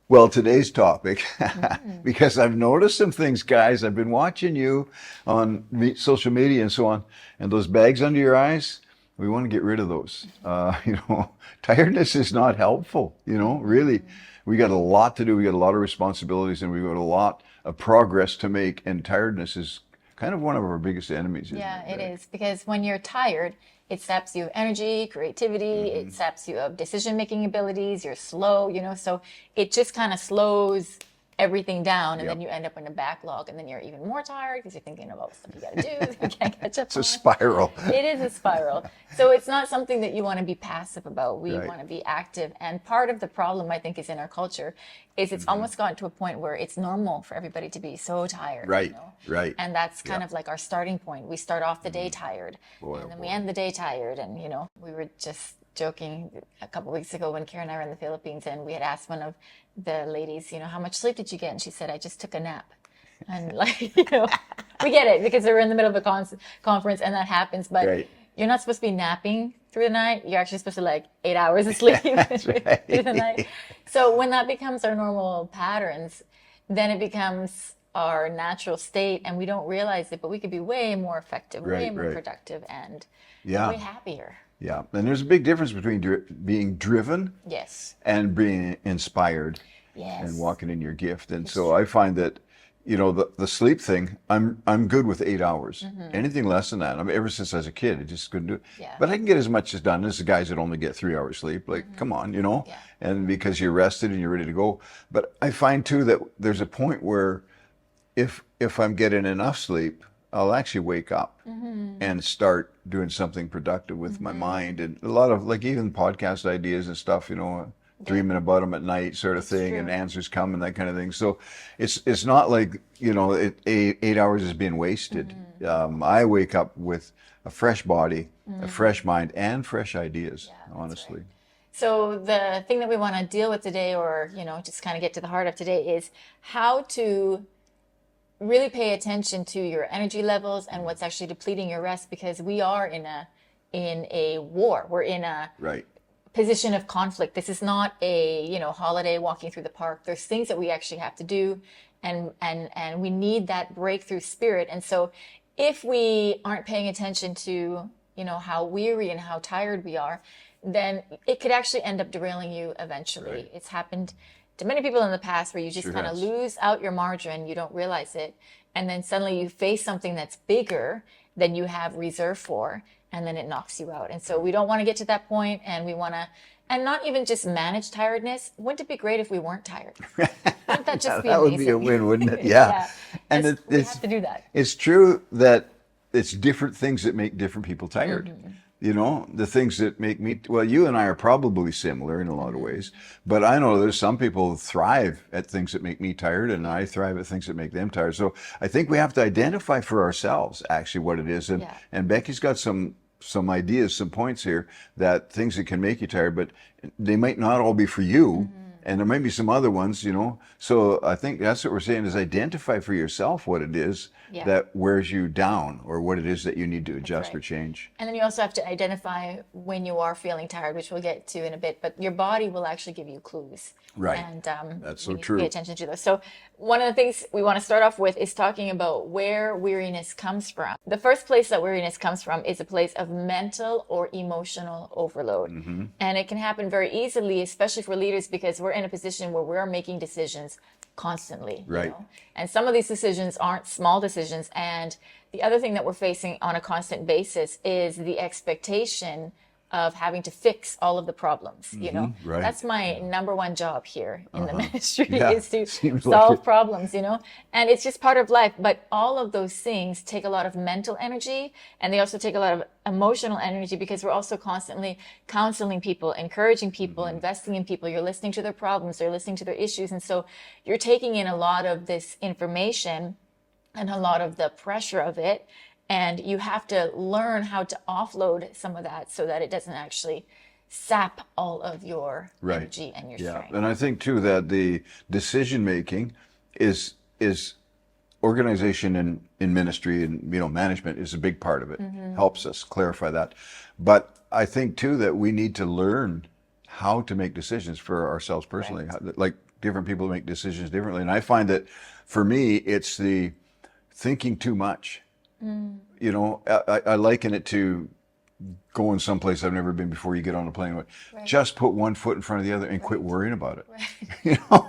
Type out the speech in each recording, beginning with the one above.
Well, today's topic, Mm. because I've noticed some things, guys. I've been watching you on social media and so on, and those bags under your eyes, we want to get rid of those. Tiredness is not helpful, really. Mm-mm. We got a lot to do. We got a lot of responsibilities, and we got a lot of progress to make, and tiredness is kind of one of our biggest enemies, isn't Yeah, it, it Beck? is because when you're tired, it saps you of energy, creativity, it Hmm. saps you of decision-making abilities, you're slow, so it just kind of slows everything down and then Yep. you end up in a backlog and then you're even more tired because you're thinking about stuff you got to do that you can't catch up It's a on. spiral. It is a spiral. So it's not something that you want to be passive about. We Right. want to be active. And part of the problem, I think, is in our culture, is it's Hmm. almost gotten to a point where it's normal for everybody to be so tired, Right. Right. And that's Yeah. kind of like our starting point. We start off the day Hmm. tired, Boy, oh and then we boy. end the day tired. And, we were just joking a couple weeks ago when Karen and I were in the Philippines, and we had asked one of the ladies, how much sleep did you get? And she said, I just took a nap. And like, we get it because we're in the middle of a conference and that happens, but Right. you're not supposed to be napping through the night. You're actually supposed to like 8 hours of sleep That's through the night. right. So when that becomes our normal patterns, then it becomes our natural state and we don't realize it, but we could be way more effective, way Right. more Right. productive and way Yeah. happier. Yeah, and there's a big difference between being driven Yes. and being inspired and Yes. walking in your gift. And It's so true. I find that, the sleep thing, I'm good with 8 hours. Hmm. Anything less than that, I mean, ever since I was a kid, I just couldn't do it. Yeah. But I can get as much as done as the guys that only get 3 hours sleep. Like, Hmm. come on, Yeah. and because you're rested and you're ready to go. But I find too that there's a point where if I'm getting enough sleep, I'll actually wake up Hmm. and start doing something productive with my Hmm. mind and a lot of like even podcast ideas and stuff, Yeah. dreaming about them at night sort of It's thing and true. answers come and that kind of thing. So it's not like, 8 hours is being wasted. Hmm. I wake up with a fresh body, a Hmm. fresh mind and fresh ideas, Yeah, that's right. honestly. So the thing that we want to deal with today, or just kind of get to the heart of today, is how to really pay attention to your energy levels and what's actually depleting your rest, because we are in a war. We're in a Right. position of conflict. This is not a, holiday walking through the park. There's things that we actually have to do, and we need that breakthrough spirit. And so if we aren't paying attention to, how weary and how tired we are, then it could actually end up derailing you eventually. Right. It's happened to many people in the past where you just Sure kind of has. lose out your margin, you don't realize it, and then suddenly you face something that's bigger than you have reserved for, and then it knocks you out. And so we don't want to get to that point, and we want to, and not even just manage tiredness. Wouldn't it be great if we weren't tired? Wouldn't that Yeah, just be that would be a amazing? win, wouldn't it? Yeah. Yeah, And we have to do that. it's true that it's different things that make different people tired. Hmm. The things that make me, well, you and I are probably similar in a lot of Hmm. ways, but I know there's some people who thrive at things that make me tired and I thrive at things that make them tired. So I think we have to identify for ourselves actually what it is. And, Yeah. and Becky's got some ideas, some points here that things that can make you tired, but they might not all be for you. Hmm. And there might be some other ones. So I think that's what we're saying is identify for yourself what it is Yeah. that wears you down or what it is that you need to That's adjust or right. change. And then you also have to identify when you are feeling tired, which we'll get to in a bit, but your body will actually give you clues. Right. And That's we so need to pay true. attention to those. So, one of the things we want to start off with is talking about where weariness comes from. The first place that weariness comes from is a place of mental or emotional overload. Hmm. And it can happen very easily, especially for leaders, because we're in a position where we're making decisions constantly, Right. And some of these decisions aren't small decisions. And the other thing that we're facing on a constant basis is the expectation of having to fix all of the problems. Right. That's my number one job here in the Uh-huh. ministry Yeah. is to Seems like solve it. problems. And it's just part of life. But all of those things take a lot of mental energy, and they also take a lot of emotional energy, because we're also constantly counseling people, encouraging people, Hmm. investing in people. You're listening to their problems, you're listening to their issues. And so you're taking in a lot of this information and a lot of the pressure of it. And you have to learn how to offload some of that so that it doesn't actually sap all of your Right. energy and your Yeah. strength. And I think too that the decision making is organization in ministry and management is a big part of it. Helps us clarify that. But I think too that we need to learn how to make decisions for ourselves personally. Right. Like different people make decisions differently. And I find that for me, it's the thinking too much. You know, I liken it to going someplace I've never been before. You get on a plane, Right. just put one foot in front of the other and quit worrying about it. Right. You know,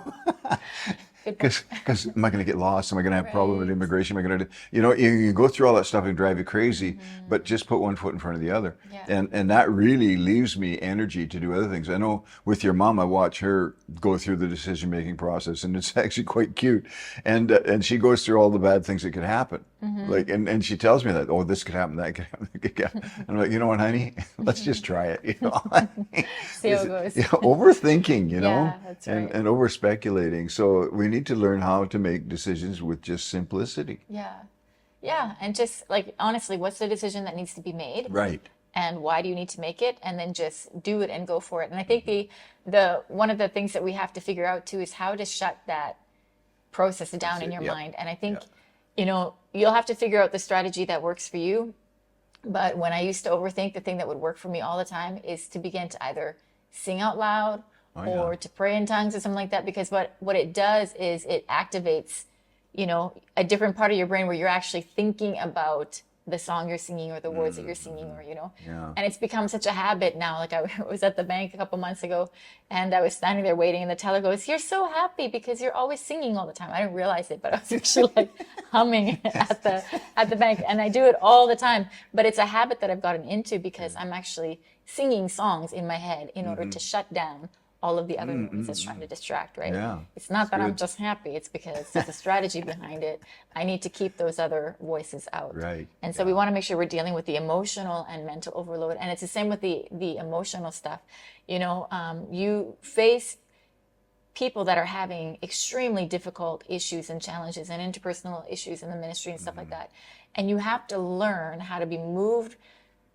Good point. because am I going to get lost? Am I going to have a problem with Right. immigration? Am I going to, you know, you go through all that stuff and drive you crazy, but just put one foot in front of the other. Yeah. And that really leaves me energy to do other things. I know with your mom, I watch her go through the decision making process, and it's actually quite cute. And she goes through all the bad things that could happen. Like, and she tells me that, oh, this could happen, that could happen, that could happen. And I'm like, you know what, honey, let's just try it. You know, See how it goes. Yeah, overthinking, you know, Yeah, that's right. and over speculating. So we need to learn how to make decisions with just simplicity. Yeah. Yeah. And just like, honestly, what's the decision that needs to be made? Right. And why do you need to make it? And then just do it and go for it. And I think the one of the things that we have to figure out too is how to shut that process down in your Yep. mind. And I think, Yep. you know, you'll have to figure out the strategy that works for you. But when I used to overthink, the thing that would work for me all the time is to begin to either sing out loud yeah. or to pray in tongues or something like that. Because what it does is it activates, you know, a different part of your brain where you're actually thinking about the song you're singing or the words that you're singing, or, you know, Yeah. and it's become such a habit now. Like I was at the bank a couple months ago and I was standing there waiting, and the teller goes, "You're so happy because you're always singing all the time." I didn't realize it, but I was actually like humming at the bank, and I do it all the time. But it's a habit that I've gotten into because I'm actually singing songs in my head in order to shut down all of the other noises trying to distract, right? Yeah, It's not that I'm good. just happy. It's because there's a strategy behind it. I need to keep those other voices out. Right. And so we want to make sure we're dealing with the emotional and mental overload. And it's the same with the emotional stuff. You know, you face people that are having extremely difficult issues and challenges and interpersonal issues in the ministry and stuff like that. And you have to learn how to be moved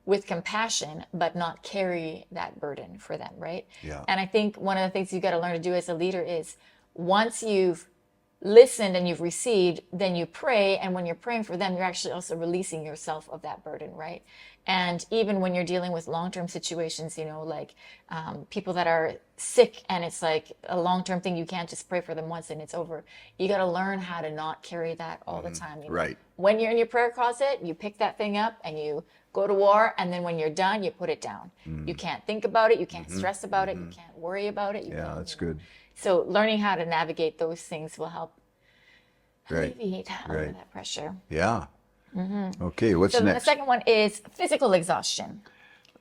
with compassion, but not carry that burden for them, right? Yeah. And I think one of the things you've got to learn to do as a leader is once you've listened and you've received, then you pray. And when you're praying for them, you're actually also releasing yourself of that burden, right? And even when you're dealing with long-term situations, you know, like people that are sick and it's like a long-term thing, you can't just pray for them once and it's over. You got to learn how to not carry that all the time. You know? Right. When you're in your prayer closet, you pick that thing up and you go to war. And then when you're done, you put it down. You can't think about it. You can't stress about it. You can't worry about it. You Yeah, can't, that's you know. good. So learning how to navigate those things will help Right. alleviate all Right. of that pressure. Yeah. Okay, what's So the next? second one is physical exhaustion.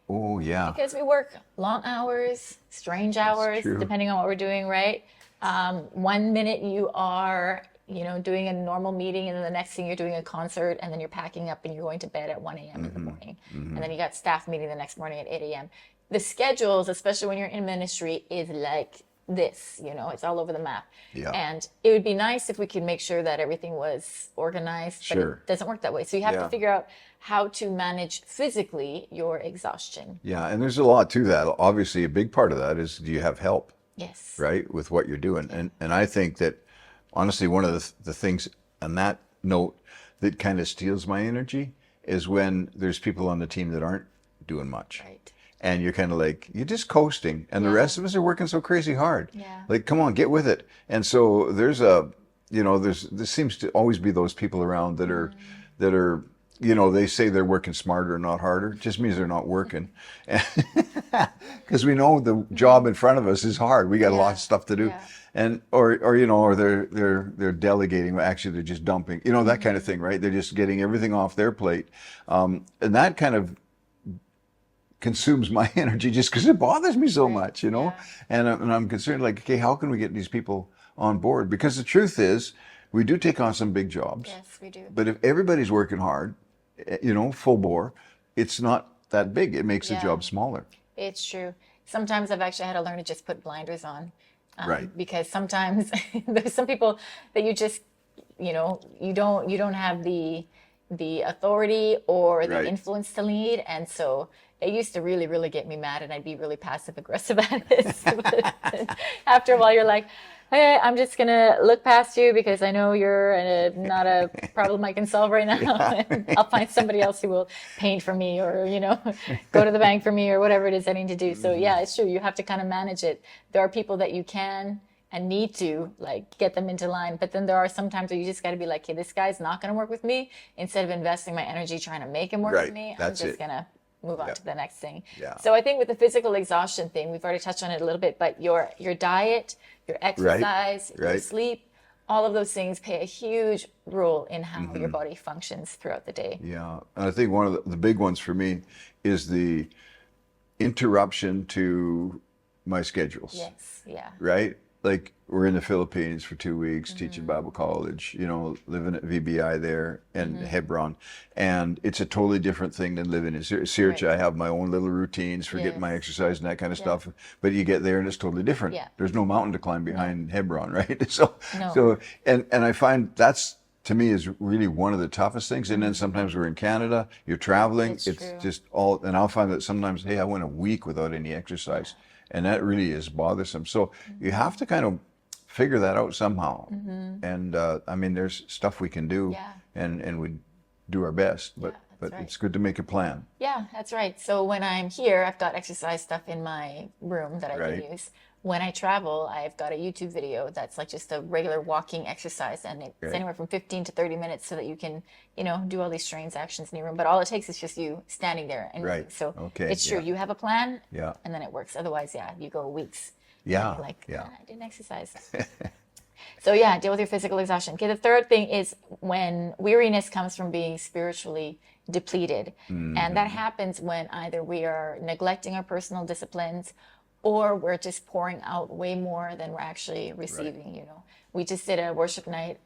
Oh, yeah. Because we work long hours, strange hours, true. depending on what we're doing, right? 1 minute you are, you know, doing a normal meeting, and then the next thing you're doing a concert, and then you're packing up and you're going to bed at 1 a.m. in the morning. And then you got staff meeting the next morning at 8 a.m. The schedules, especially when you're in ministry, is like this, you know, it's all over the map. Yeah. And it would be nice if we could make sure that everything was organized, but Sure. it doesn't work that way. So you have Yeah. to figure out how to manage physically your exhaustion. Yeah, and there's a lot to that. Obviously, a big part of that is, do you have help, Yes. right, with what you're doing? And I think that, honestly, one of the things on that note that kind of steals my energy is when there's people on the team that aren't doing much. Right. And you're kind of like, you're just coasting, and the rest of us are working so crazy hard. Yeah. Like, come on, get with it. And so there seems to always be those people around that are, you know, they say they're working smarter, not harder. It just means they're not working. Because we know the job in front of us is hard. We got a lot of stuff to do. Yeah. And, or they're delegating. Actually, they're just dumping, you know, that kind of thing, right? They're just getting everything off their plate. And that kind of consumes my energy just because it bothers me so much, you know? Yeah. And I'm concerned, like, okay, how can we get these people on board? Because the truth is, we do take on some big jobs. Yes, we do. But if everybody's working hard, you know, full bore, it's not that big. It makes the Yeah. job smaller. It's true. Sometimes I've actually had to learn to just put blinders on. Right. Because sometimes there's some people that you just, you know, you don't have the authority or the Right. influence to lead. And so it used to really, really get me mad, and I'd be really passive aggressive at it. But after a while, you're like, hey, I'm just going to look past you because I know you're not a problem I can solve right now. I'll find somebody else who will paint for me, or, you know, go to the bank for me, or whatever it is I need to do. So yeah, it's true. You have to kind of manage it. There are people that you can and need to like get them into line. But then there are some times where you just got to be like, hey, this guy's not going to work with me. Instead of investing my energy trying to make him work with Right. me, I'm That's just it. going to move on to the next thing. Yeah. So I think with the physical exhaustion thing, we've already touched on it a little bit, but your diet, your exercise, your Right. sleep, all of those things play a huge role in how your body functions throughout the day. Yeah. And I think one of the big ones for me is the interruption to my schedules. Yes. Yeah. Right? Like we're in the Philippines for 2 weeks teaching Bible college, living at VBI there and Hebron. And it's a totally different thing than living in Sircha. Right. I have my own little routines for getting my exercise and that kind of stuff. But you get there and it's totally different. Yeah. There's no mountain to climb behind Hebron, right? So, No. and I find that's, to me, is really one of the toughest things. And then sometimes we're in Canada, you're traveling, It's it's true. just all, and I'll find that sometimes, hey, I went a week without any exercise. And that really is bothersome. So you have to kind of figure that out somehow. And I mean, there's stuff we can do, Yeah. and we do our best. But that's right. it's good to make a plan. Yeah, that's right. So when I'm here, I've got exercise stuff in my room that I Right. can use. When I travel, I've got a YouTube video that's like just a regular walking exercise, and it's Right. anywhere from 15 to 30 minutes so that you can, do all these strange actions in your room. But all it takes is just you standing there and moving. Right. So Okay, it's true. yeah. You have a plan, Yeah. and then it works. Otherwise, you go weeks. Yeah. Like, Yeah. I didn't exercise. So yeah, deal with your physical exhaustion. Okay, the third thing is when weariness comes from being spiritually depleted. And that happens when either we are neglecting our personal disciplines or we're just pouring out way more than we're actually receiving, We just did a worship night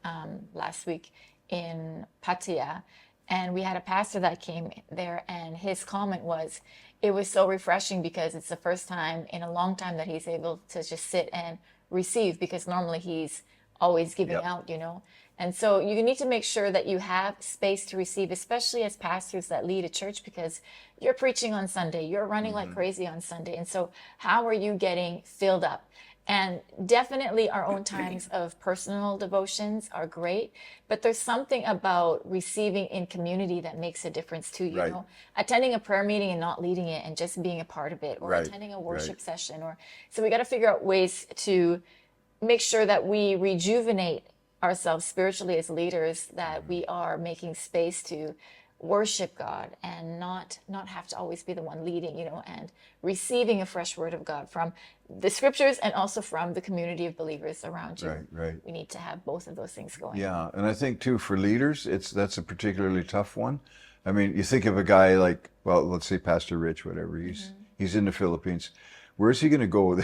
last week in Pattaya, and we had a pastor that came there, and his comment was, it was so refreshing because it's the first time in a long time that he's able to just sit and receive, because normally he's always giving Yep. out, And so you need to make sure that you have space to receive, especially as pastors that lead a church, because you're preaching on Sunday, you're running like crazy on Sunday. And so how are you getting filled up? And definitely our own times of personal devotions are great, but there's something about receiving in community that makes a difference too, Right. Attending a prayer meeting and not leading it and just being a part of it, or Right. attending a worship Right. session, so we got to figure out ways to make sure that we rejuvenate ourselves spiritually as leaders, that we are making space to worship God and not have to always be the one leading, and receiving a fresh word of God from the scriptures and also from the community of believers around you. Right, right. We need to have both of those things going. Yeah, and I think too for leaders, that's a particularly tough one. I mean, you think of a guy like, well, let's say Pastor Rich, whatever. He's in the Philippines. Where's he going to go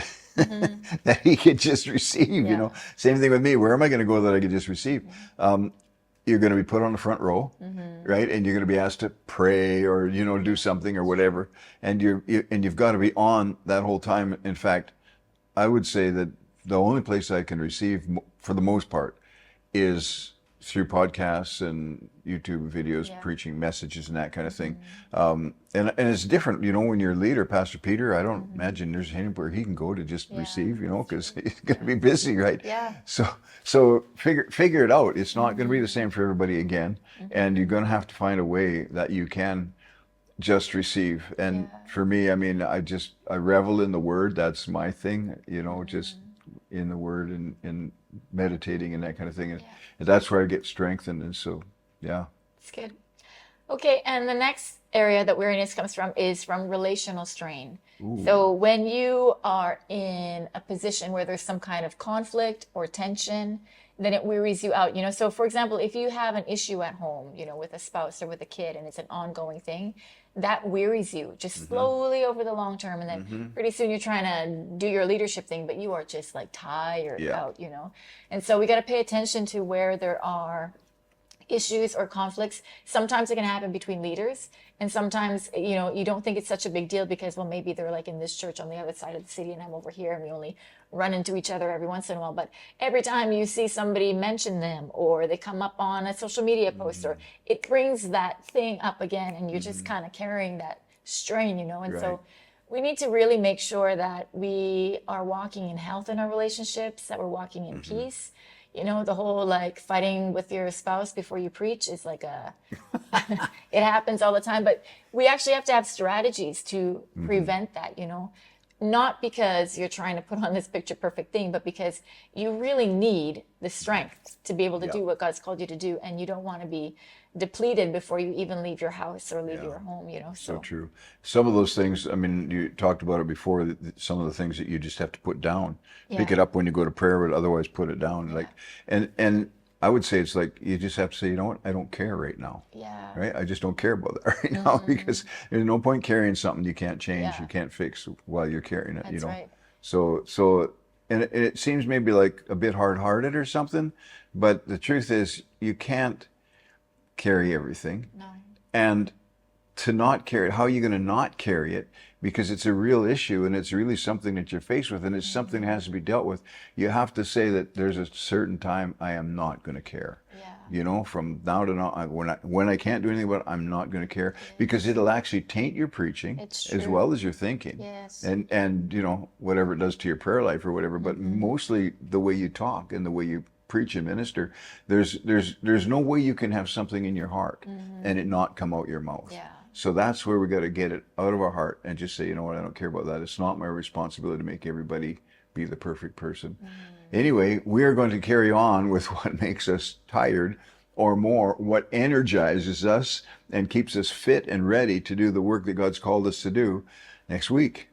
that he could just receive? Yeah. Same thing with me. Where am I going to go that I could just receive? You're going to be put on the front row, right? And you're going to be asked to pray or do something or whatever, and you've got to be on that whole time. In fact, I would say that the only place I can receive, for the most part, is through podcasts and YouTube videos, Yeah. preaching messages and that kind of thing. And it's different, when you're a leader. Pastor Peter, I don't imagine there's anywhere he can go to just receive, because he's going to be busy, right? Yeah. So figure it out. It's not going to be the same for everybody again, and you're going to have to find a way that you can just receive. And for me, I mean, I revel in the Word. That's my thing, just in the Word and meditating and that kind of thing. And that's where I get strengthened. And so, yeah. It's good. Okay, and the next area that weariness comes from is from relational strain. So when you are in a position where there's some kind of conflict or tension, then it wearies you out. So for example, if you have an issue at home, with a spouse or with a kid, and it's an ongoing thing, that wearies you just slowly over the long term. And then pretty soon you're trying to do your leadership thing, but you are just like tired out, And so we got to pay attention to where there are issues or conflicts. Sometimes it can happen between leaders, and sometimes you don't think it's such a big deal because, well, maybe they're like in this church on the other side of the city and I'm over here, and we only run into each other every once in a while. But every time you see somebody mention them, or they come up on a social media post, or it brings that thing up again, and you're just kind of carrying that strain, and so Right. we need to really make sure that we are walking in health in our relationships, that we're walking in peace. The whole like fighting with your spouse before you preach is like it happens all the time, but we actually have to have strategies to prevent that, not because you're trying to put on this picture perfect thing, but because you really need the strength to be able to Yeah. do what God's called you to do, and you don't want to be depleted before you even leave your house or leave Yeah. your home, you know. So So true. Some of those things, I mean, you talked about it before, some of the things that you just have to put down. Pick yeah, it up when you go to prayer, but otherwise put it down. Like, and I would say it's like you just have to say, you know what, I don't care right now. yeah, Right? I just don't care about that right now because there's no point carrying something you can't change, yeah, you can't fix while you're carrying it, you that's know. right. So, and it seems maybe like a bit hard-hearted or something, but the truth is you can't carry everything. No, And to not carry it, how are you going to not carry it? Because it's a real issue and it's really something that you're faced with and it's something that has to be dealt with. You have to say that there's a certain time I am not going to care. yeah, You know, from now to now, when I can't do anything about it, I'm not going to care because it'll actually taint your preaching it's as true. well as your thinking. Yes, And you know, whatever it does to your prayer life or whatever, but mostly the way you talk and the way you preach and minister, there's no way you can have something in your heart and it not come out your mouth. yeah, So that's where we got to get it out of our heart and just say, you know what, I don't care about that. It's not my responsibility to make everybody be the perfect person. Anyway, we are going to carry on with what makes us tired or more, what energizes us and keeps us fit and ready to do the work that God's called us to do next week.